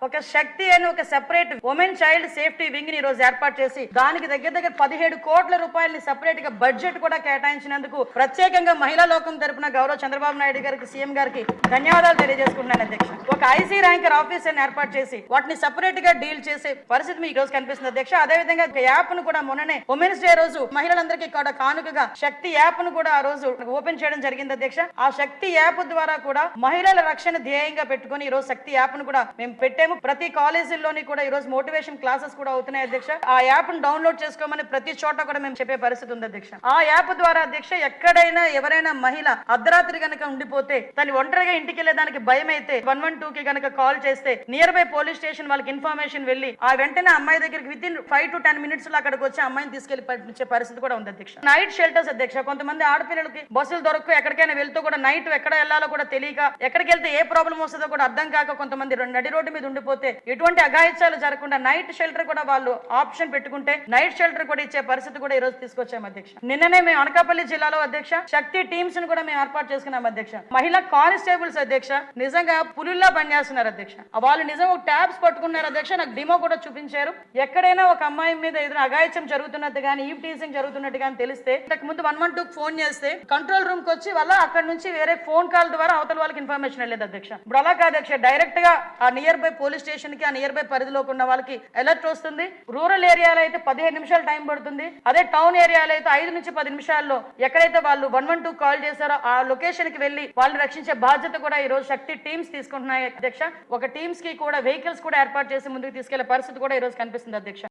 ఒక శక్తి అని ఒక separate women child safety wing ని ఈ రోజు ఏర్పాటు చేసి దానికి దగ్గర 17 కోట్ల రూపాయలని సెపరేట్ గా బడ్జెట్ కూడా కేటాయించినందుకు ప్రత్యేకంగా మహిళా లోకం తరపున గౌరవ చంద్రబాబు నాయుడు గారికి సీఎం గారికి ధన్యవాదాలు తెలియజేసుకుంటున్నాను అధ్యక్ష. ఒక ఐసీ ర్యాంకర్ ఆఫీసర్ ఏర్పాటు చేసి వాటిని సెపరేట్ గా డీల్ చేసే పరిస్థితి మీకు ఈ రోజు కనిపిస్తుంది అధ్యక్ష. అదే విధంగా యాప్ ను కూడా మొన్ననే ఉమెన్స్ డే రోజు మహిళలందరికీ కూడా కానుకగా శక్తి యాప్ ను కూడా ఆ రోజు ఓపెన్ చేయడం జరిగింది అధ్యక్ష. ఆ శక్తి యాప్ ద్వారా కూడా మహిళల రక్షణ ధ్యేయంగా పెట్టుకుని ఈ రోజు శక్తి యాప్ ను కూడా మేము పెట్టాము. ప్రతి కాలేజీల్లోని కూడా ఈ రోజు మోటివేషన్ క్లాసెస్ కూడా అవుతున్నాయి అధ్యక్ష. ఆ యాప్ ను డౌన్లోడ్ చేసుకోమని ప్రతి చోట కూడా మేము చెప్పే పరిస్థితి ఉంది అధ్యక్ష. ఆ యాప్ ద్వారా అధ్యక్ష ఎక్కడైనా ఎవరైనా మహిళ అర్ధరాత్రి గనక ఉండిపోతే తను ఒంటరిగా ఇంటికి వెళ్ళేదానికి భయం అయితే 112 కి గనక కాల్ చేస్తే నియర్ బై పోలీస్ స్టేషన్ వాళ్ళకి ఇన్ఫర్మేషన్ వెళ్ళి ఆ వెంటనే అమ్మాయి దగ్గరికి విత్ ఇన్ 5 to 10 minutes లో అక్కడికి వచ్చి అమ్మాయిని తీసుకెళ్లి పంపించే పరిస్థితి కూడా ఉంది అధ్యక్ష. నైట్ షెల్టర్స్ అధ్యక్ష. కొంతమంది ఆడపిల్లలకి బస్సులు దొరక్క ఎక్కడికైనా వెళ్తూ కూడా నైట్ ఎక్కడ వెళ్ళాలో కూడా తెలియక ఎక్కడికి వెళ్తే ఏ ప్రాబ్లం వస్తుందో కూడా అర్థం కాక కొంతమంది నడి రోడ్డు మీద ఉండిపోతే ఎటువంటి అఘాయిత్యాలు జరగకుండా నైట్ షెల్టర్ కూడా వాళ్ళు ఆప్షన్ పెట్టుకుంటే నైట్ షెల్టర్ కూడా ఇచ్చే పరిస్థితి కూడా ఈ రోజు తీసుకొచ్చాము అధ్యక్ష. నిన్ననే మేము అనకాపల్లి జిల్లాలో అధ్యక్ష శక్తి టీమ్స్ ను కూడా మేము ఏర్పాటు చేసుకున్నాం అధ్యక్ష. మహిళా కానిస్టేబుల్స్ అధ్యక్ష నిజంగా పులుల్లా పనిచేస్తున్నారు అధ్యక్ష. వాళ్ళు నిజంగా ఒక ట్యాబ్స్ పట్టుకున్నారు అధ్యక్ష. నాకు డిమో కూడా చూపించారు. ఎక్కడైనా ఒక అమ్మాయి మీద ఏదైనా అఘాయిత్యం జరుగుతున్నట్టు కానీ ఈవ్ టీజింగ్ జరుగుతున్నట్టు కానీ తెలిస్తే ఇంతకు ముందు 112 ఫోన్ చేస్తే కంట్రోల్ రూమ్ కి వచ్చి వాళ్ళ అక్కడ నుంచి వేరే ఫోన్ కాల్ ద్వారా అవతల వాళ్ళకి ఇన్ఫర్మేషన్ వెళ్ళేది అధ్యక్ష. ఇప్పుడు అలా కాదు అధ్యక్ష. డైరెక్ట్ గా ఆ నియర్ బై పోలీస్ స్టేషన్ కి ఆ నియర్ బై పరిధిలో ఉన్న వాళ్ళకి అలర్ట్ వస్తుంది. రూరల్ ఏరియాలో అయితే 15 నిమిషాలు టైం పడుతుంది. అదే టౌన్ ఏరియాలో అయితే 5 నుంచి 10 నిమిషాల్లో ఎక్కడైతే వాళ్ళు 112 కాల్ చేశారో ఆ లొకేషన్ కి వెళ్లి వాళ్ళని రక్షించే బాధ్యత కూడా ఈ రోజు శక్తి టీమ్స్ తీసుకుంటున్నాయి అధ్యక్ష. ఒక టీమ్స్ కి కూడా వెహికల్స్ కూడా ఏర్పాటు చేసి ముందుకు తీసుకెళ్లే పరిస్థితి కూడా ఈ రోజు కనిపిస్తుంది అధ్యక్ష.